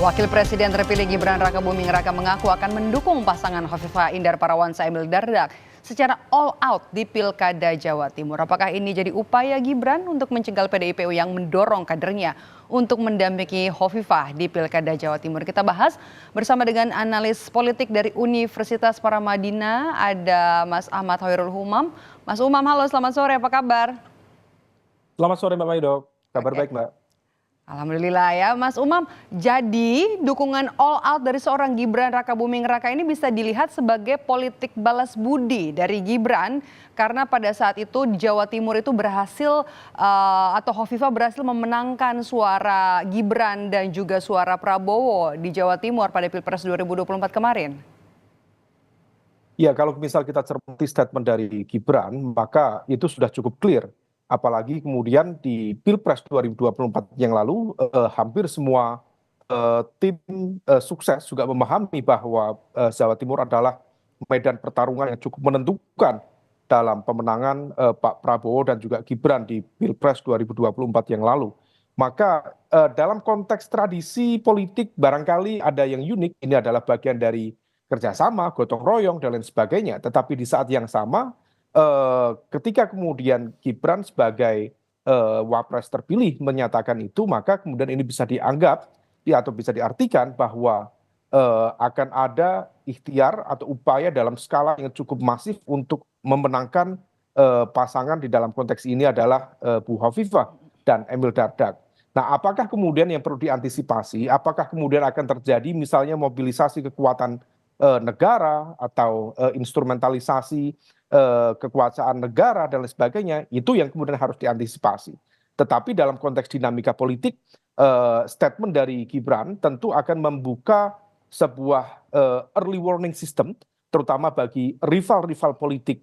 Wakil Presiden terpilih Gibran Rakabuming Raka mengaku akan mendukung pasangan Khofifah Indar Parawansa Emil Dardak secara all out di Pilkada Jawa Timur. Apakah ini jadi upaya Gibran untuk mencegah PDIP yang mendorong kadernya untuk mendampingi Khofifah di Pilkada Jawa Timur? Kita bahas bersama dengan analis politik dari Universitas Paramadina, ada Mas Ahmad Hoirul Humam. Mas Umam, halo, selamat sore, apa kabar? Selamat sore Mbak Maido, kabar Oke. baik Mbak. Alhamdulillah ya, Mas Umam. Jadi dukungan all out dari seorang Gibran Rakabuming Raka ini bisa dilihat sebagai politik balas budi dari Gibran, karena pada saat itu di Jawa Timur itu berhasil atau Khofifah berhasil memenangkan suara Gibran dan juga suara Prabowo di Jawa Timur pada Pilpres 2024 kemarin. Ya, kalau misal kita cermati statement dari Gibran, maka itu sudah cukup clear. Apalagi kemudian di Pilpres 2024 yang lalu, hampir semua tim sukses juga memahami bahwa Jawa Timur adalah medan pertarungan yang cukup menentukan dalam pemenangan Pak Prabowo dan juga Gibran di Pilpres 2024 yang lalu. Maka dalam konteks tradisi politik barangkali ada yang unik, ini adalah bagian dari kerjasama, gotong royong, dan lain sebagainya. Tetapi di saat yang sama, ketika kemudian Gibran sebagai wapres terpilih menyatakan itu, maka kemudian ini bisa dianggap atau bisa diartikan bahwa akan ada ikhtiar atau upaya dalam skala yang cukup masif untuk memenangkan pasangan di dalam konteks ini adalah Bu Hovifah dan Emil Dardak. Nah, apakah kemudian yang perlu diantisipasi, apakah kemudian akan terjadi misalnya mobilisasi kekuatan negara atau instrumentalisasi kekuasaan negara dan lain sebagainya, itu yang kemudian harus diantisipasi. Tetapi dalam konteks dinamika politik, statement dari Gibran tentu akan membuka sebuah early warning system, terutama bagi rival-rival politik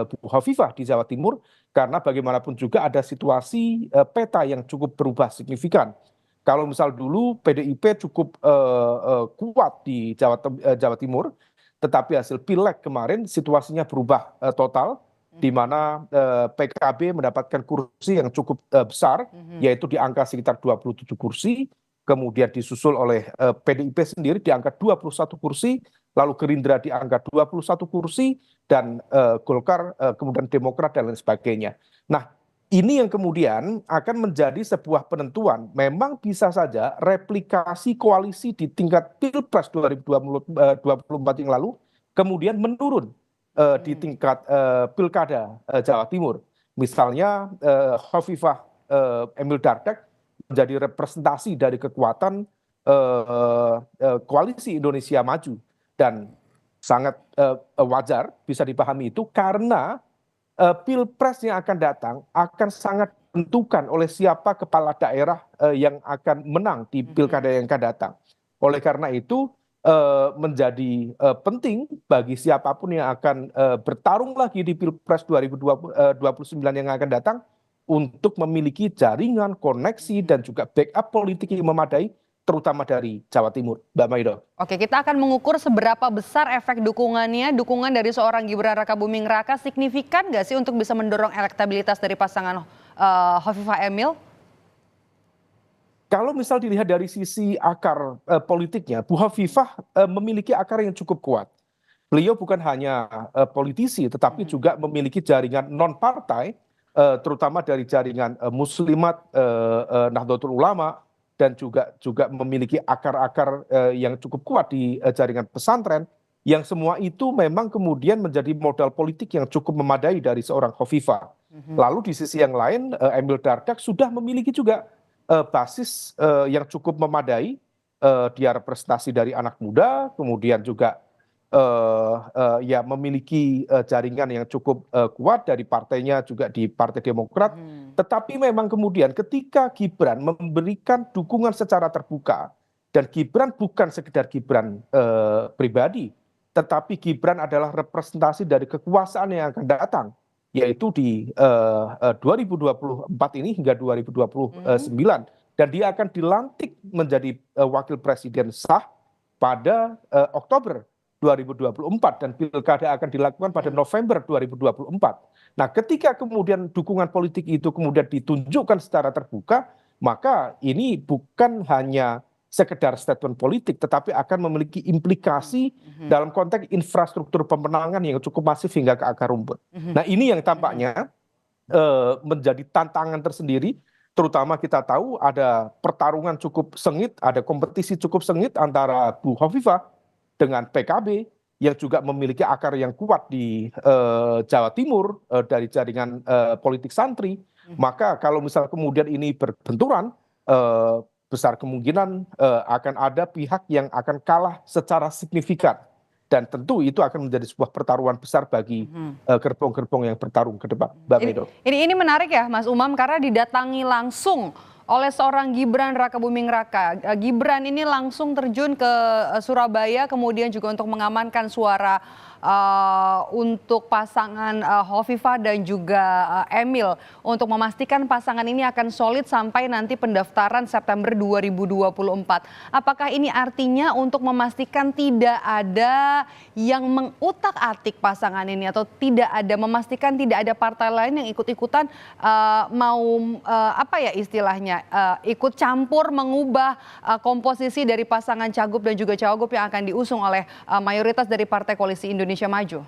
Bu Hovifah di Jawa Timur, karena bagaimanapun juga ada situasi peta yang cukup berubah signifikan. Kalau misal dulu PDIP cukup kuat di Jawa Timur, tetapi hasil Pileg kemarin situasinya berubah total, di mana PKB mendapatkan kursi yang cukup besar, yaitu di angka sekitar 27 kursi, kemudian disusul oleh PDIP sendiri di angka 21 kursi, lalu Gerindra di angka 21 kursi, dan Golkar, kemudian Demokrat, dan lain sebagainya. Nah, ini yang kemudian akan menjadi sebuah penentuan. Memang bisa saja replikasi koalisi di tingkat Pilpres 2024 yang lalu kemudian menurun di tingkat Pilkada Jawa Timur. Misalnya Khofifah Emil Dardak menjadi representasi dari kekuatan koalisi Indonesia Maju, dan sangat wajar bisa dipahami itu karena Pilpres yang akan datang akan sangat ditentukan oleh siapa kepala daerah yang akan menang di pilkada yang akan datang. Oleh karena itu menjadi penting bagi siapapun yang akan bertarung lagi di Pilpres 2029 yang akan datang untuk memiliki jaringan, koneksi, dan juga backup politik yang memadai, terutama dari Jawa Timur, Mbak Maido. Oke, kita akan mengukur seberapa besar efek dukungannya. Dukungan dari seorang Gibran Rakabuming Raka signifikan nggak sih untuk bisa mendorong elektabilitas dari pasangan Khofifah Emil? Kalau misal dilihat dari sisi akar politiknya, Bu Hovifah memiliki akar yang cukup kuat. Beliau bukan hanya politisi, tetapi juga memiliki jaringan non-partai, terutama dari jaringan Muslimat, Nahdlatul Ulama, dan juga memiliki akar-akar yang cukup kuat di jaringan pesantren, yang semua itu memang kemudian menjadi modal politik yang cukup memadai dari seorang Hovifah. Lalu di sisi yang lain, Emil Dardak sudah memiliki juga basis yang cukup memadai, dia representasi dari anak muda, kemudian juga ya memiliki jaringan yang cukup kuat dari partainya, juga di Partai Demokrat. Tetapi memang kemudian ketika Gibran memberikan dukungan secara terbuka, dan Gibran bukan sekedar Gibran pribadi, tetapi Gibran adalah representasi dari kekuasaan yang akan datang, yaitu di 2024 ini hingga 2029, dan dia akan dilantik menjadi wakil presiden sah pada Oktober 2024, dan pilkada akan dilakukan pada November 2024. Nah, ketika kemudian dukungan politik itu kemudian ditunjukkan secara terbuka, maka ini bukan hanya sekedar statement politik, tetapi akan memiliki implikasi dalam konteks infrastruktur pemenangan yang cukup masif hingga ke akar rumput. Nah, ini yang tampaknya menjadi tantangan tersendiri, terutama kita tahu ada pertarungan cukup sengit, ada kompetisi cukup sengit antara Bu Hovifah dengan PKB yang juga memiliki akar yang kuat di Jawa Timur dari jaringan politik santri. Maka kalau misal kemudian ini berbenturan, besar kemungkinan akan ada pihak yang akan kalah secara signifikan. Dan tentu itu akan menjadi sebuah pertaruhan besar bagi gerbong-gerbong yang bertarung ke depan, Mbak Medo. Ini menarik ya Mas Umam, karena didatangi langsung oleh seorang Gibran Rakabuming Raka. Gibran ini langsung terjun ke Surabaya, kemudian juga untuk mengamankan suara untuk pasangan Hovifah dan juga Emil, untuk memastikan pasangan ini akan solid sampai nanti pendaftaran September 2024. Apakah ini artinya untuk memastikan tidak ada yang mengutak-atik pasangan ini, atau tidak ada, memastikan tidak ada partai lain yang ikut-ikutan apa ya istilahnya, ikut campur mengubah komposisi dari pasangan cagup dan juga cawagup yang akan diusung oleh mayoritas dari Partai Koalisi Indonesia Maju?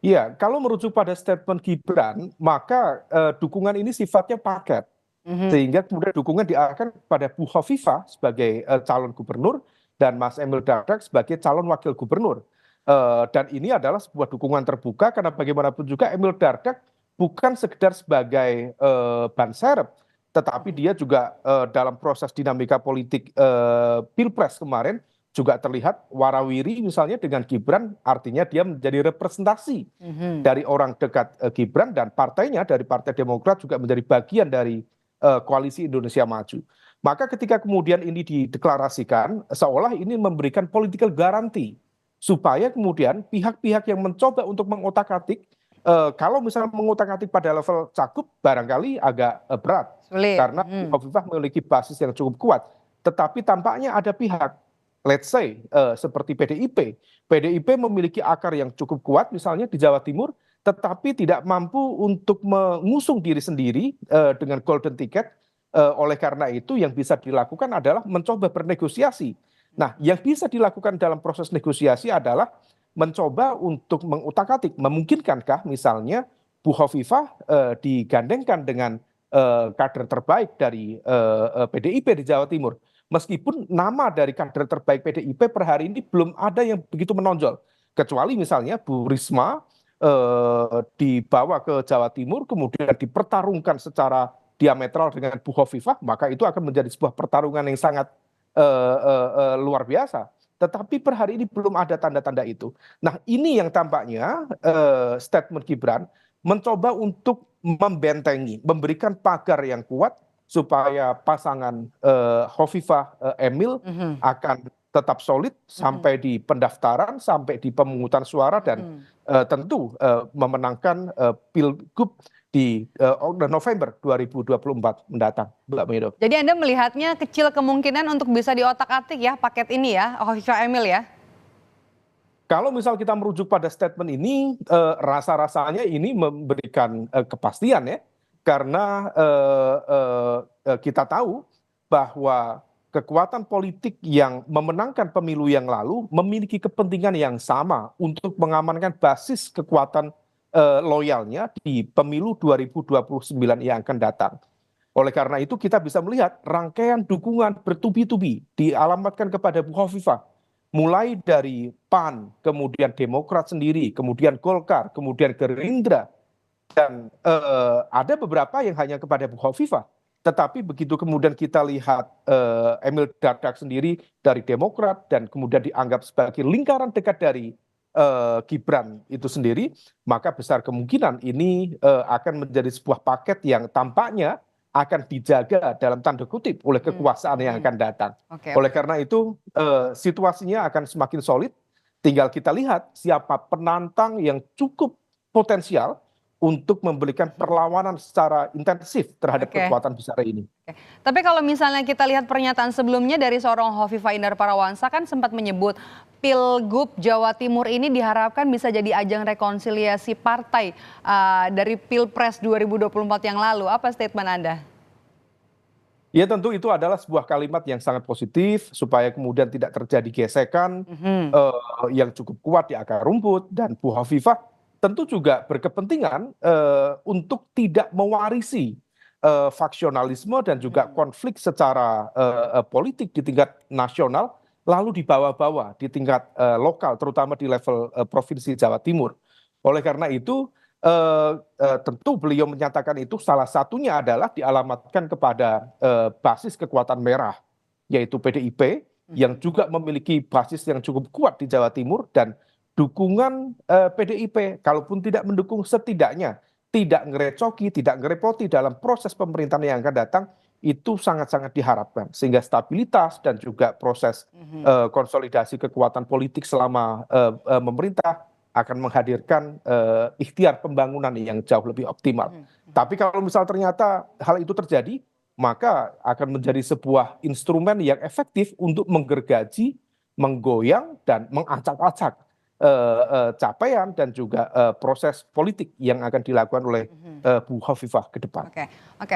Iya, kalau merujuk pada statement Gibran, maka dukungan ini sifatnya paket. Sehingga kemudian dukungan diarahkan kepada Bu Hovifah sebagai calon gubernur dan Mas Emil Dardak sebagai calon wakil gubernur. Dan ini adalah sebuah dukungan terbuka, karena bagaimanapun juga Emil Dardak bukan sekedar sebagai ban serep, tetapi dia juga dalam proses dinamika politik Pilpres kemarin juga terlihat warawiri misalnya dengan Gibran, artinya dia menjadi representasi dari orang dekat Gibran, dan partainya dari Partai Demokrat juga menjadi bagian dari Koalisi Indonesia Maju. Maka ketika kemudian ini dideklarasikan, seolah ini memberikan political guarantee supaya kemudian pihak-pihak yang mencoba untuk mengotak-atik, kalau misalnya mengotak-atik pada level cakup barangkali agak berat. Sulit. Karena Hovifah memiliki basis yang cukup kuat. Tetapi tampaknya ada pihak, let's say seperti PDIP. PDIP memiliki akar yang cukup kuat misalnya di Jawa Timur, tetapi tidak mampu untuk mengusung diri sendiri dengan golden ticket. Oleh karena itu yang bisa dilakukan adalah mencoba bernegosiasi. Nah, yang bisa dilakukan dalam proses negosiasi adalah mencoba untuk mengutak-atik, memungkinkankah misalnya Bu Hovifah digandengkan dengan kader terbaik dari PDIP di Jawa Timur. Meskipun nama dari kader terbaik PDIP per hari ini belum ada yang begitu menonjol. Kecuali misalnya Bu Risma dibawa ke Jawa Timur, kemudian dipertarungkan secara diametral dengan Bu Hovifah, maka itu akan menjadi sebuah pertarungan yang sangat luar biasa. Tetapi per hari ini belum ada tanda-tanda itu. Nah, ini yang tampaknya statement Gibran mencoba untuk membentengi, memberikan pagar yang kuat supaya pasangan Hovifah Emil akan tetap solid sampai di pendaftaran, sampai di pemungutan suara, dan tentu memenangkan Pilgub di November 2024 mendatang, Mbak Medo. Jadi Anda melihatnya kecil kemungkinan untuk bisa diotak-atik ya paket ini ya, Hovifah Emil ya? Kalau misal kita merujuk pada statement ini, rasa-rasanya ini memberikan kepastian ya, karena kita tahu bahwa kekuatan politik yang memenangkan pemilu yang lalu memiliki kepentingan yang sama untuk mengamankan basis kekuatan loyalnya di pemilu 2029 yang akan datang. Oleh karena itu kita bisa melihat rangkaian dukungan bertubi-tubi dialamatkan kepada Bu Hovifah. Mulai dari PAN, kemudian Demokrat sendiri, kemudian Golkar, kemudian Gerindra, dan ada beberapa yang hanya kepada Bu Hovifah. Tetapi begitu kemudian kita lihat Emil Dardak sendiri dari Demokrat dan kemudian dianggap sebagai lingkaran dekat dari Gibran itu sendiri, maka besar kemungkinan ini akan menjadi sebuah paket yang tampaknya akan dijaga dalam tanda kutip oleh kekuasaan yang akan datang. Oleh karena itu situasinya akan semakin solid. Tinggal kita lihat siapa penantang yang cukup potensial untuk memberikan perlawanan secara intensif terhadap kekuatan besar ini. Tapi kalau misalnya kita lihat pernyataan sebelumnya dari seorang Hovifah Indar Parawansa kan sempat menyebut Pilgub Jawa Timur ini diharapkan bisa jadi ajang rekonsiliasi partai dari Pilpres 2024 yang lalu. Apa statement Anda? Ya tentu itu adalah sebuah kalimat yang sangat positif supaya kemudian tidak terjadi gesekan Mhm. yang cukup kuat di akar rumput, dan Bu Hovifah tentu juga berkepentingan untuk tidak mewarisi faksionalisme dan juga Mhm. konflik secara politik di tingkat nasional lalu dibawa-bawa di tingkat lokal terutama di level provinsi Jawa Timur. Oleh karena itu tentu beliau menyatakan itu salah satunya adalah dialamatkan kepada basis kekuatan merah, yaitu PDIP, yang Mhm. juga memiliki basis yang cukup kuat di Jawa Timur, dan dukungan PDIP, kalaupun tidak mendukung, setidaknya tidak ngerecoki, tidak ngerepoti dalam proses pemerintahan yang akan datang, itu sangat-sangat diharapkan. Sehingga stabilitas dan juga proses Mhm. konsolidasi kekuatan politik selama memerintah akan menghadirkan ikhtiar pembangunan yang jauh lebih optimal. Mhm. Mhm. Tapi kalau misal ternyata hal itu terjadi, maka akan menjadi sebuah instrumen yang efektif untuk menggergaji, menggoyang, dan mengacak-acak capaian dan juga proses politik yang akan dilakukan oleh Mhm. Bu Hovifah ke depan. Oke, oke.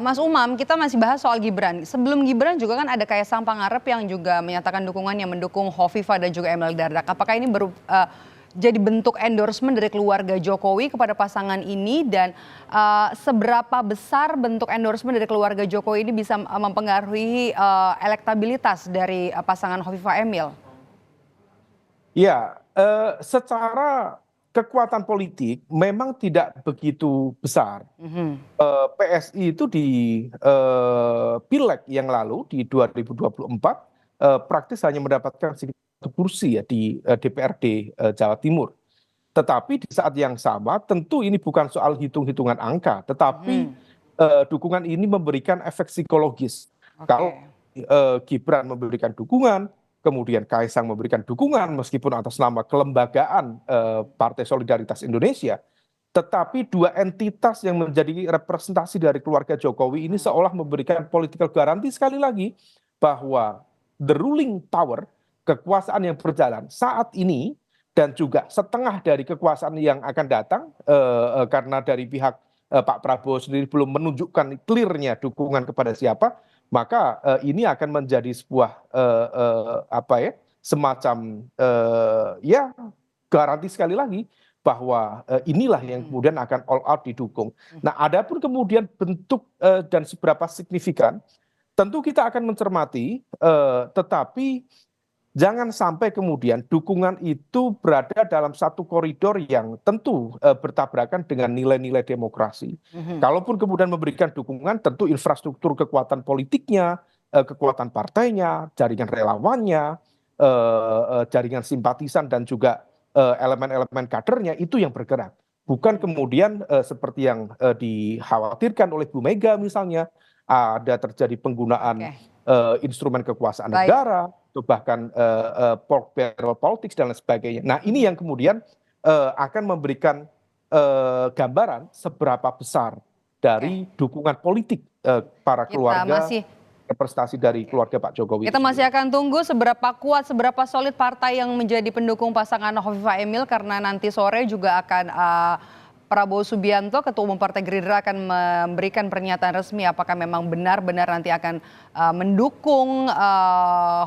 Mas Umam, kita masih bahas soal Gibran. Sebelum Gibran juga kan ada Kaisang Pangarep yang juga menyatakan dukungannya mendukung Hovifah dan juga Emil Dardak. Apakah ini jadi bentuk endorsement dari keluarga Jokowi kepada pasangan ini, dan seberapa besar bentuk endorsement dari keluarga Jokowi ini bisa mempengaruhi elektabilitas dari pasangan Hovifah Emil? Ya, secara kekuatan politik memang tidak begitu besar. Mhm. PSI itu di pileg yang lalu di 2024 praktis hanya mendapatkan satu kursi ya di DPRD Jawa Timur. Tetapi di saat yang sama tentu ini bukan soal hitung-hitungan angka, tetapi Mhm. dukungan ini memberikan efek psikologis. Kalau Oke. Gibran memberikan dukungan, kemudian Kaisang memberikan dukungan meskipun atas nama kelembagaan Partai Solidaritas Indonesia, tetapi dua entitas yang menjadi representasi dari keluarga Jokowi ini Mhm. seolah memberikan political guarantee sekali lagi bahwa the ruling power, kekuasaan yang berjalan saat ini dan juga setengah dari kekuasaan yang akan datang karena dari pihak Pak Prabowo sendiri belum menunjukkan clearnya dukungan kepada siapa, maka ini akan menjadi sebuah apa ya, semacam ya garansi sekali lagi bahwa inilah yang Mhm. kemudian akan all out didukung. Mhm. Nah, adapun kemudian bentuk dan seberapa signifikan, tentu kita akan mencermati, tetapi jangan sampai kemudian dukungan itu berada dalam satu koridor yang tentu bertabrakan dengan nilai-nilai demokrasi. Mhm. Kalaupun kemudian memberikan dukungan, tentu infrastruktur kekuatan politiknya, kekuatan partainya, jaringan relawannya, jaringan simpatisan dan juga elemen-elemen kadernya itu yang bergerak. Bukan Mhm. kemudian seperti yang dikhawatirkan oleh Bu Mega misalnya, ada terjadi penggunaan Oke, instrumen kekuasaan baik. negara, atau bahkan pork barrel politics dan lain sebagainya. Nah, ini Mhm. yang kemudian akan memberikan gambaran seberapa besar Oke, dari dukungan politik para kita keluarga, masih representasi dari oke. keluarga Pak Jokowi itu Kita masih sendiri. akan tunggu seberapa kuat, seberapa solid partai yang menjadi pendukung pasangan Hovifah Emil, karena nanti sore juga akan Prabowo Subianto, Ketua Umum Partai Gerindra, akan memberikan pernyataan resmi apakah memang benar-benar nanti akan mendukung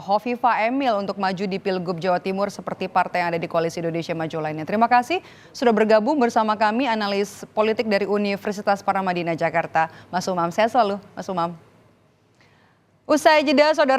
Hovifah Emil untuk maju di Pilgub Jawa Timur seperti partai yang ada di Koalisi Indonesia Maju lainnya. Terima kasih sudah bergabung bersama kami, analis politik dari Universitas Paramadina Jakarta, Mas Umam. Sehat selalu, Mas Umam. Usai jeda, saudara.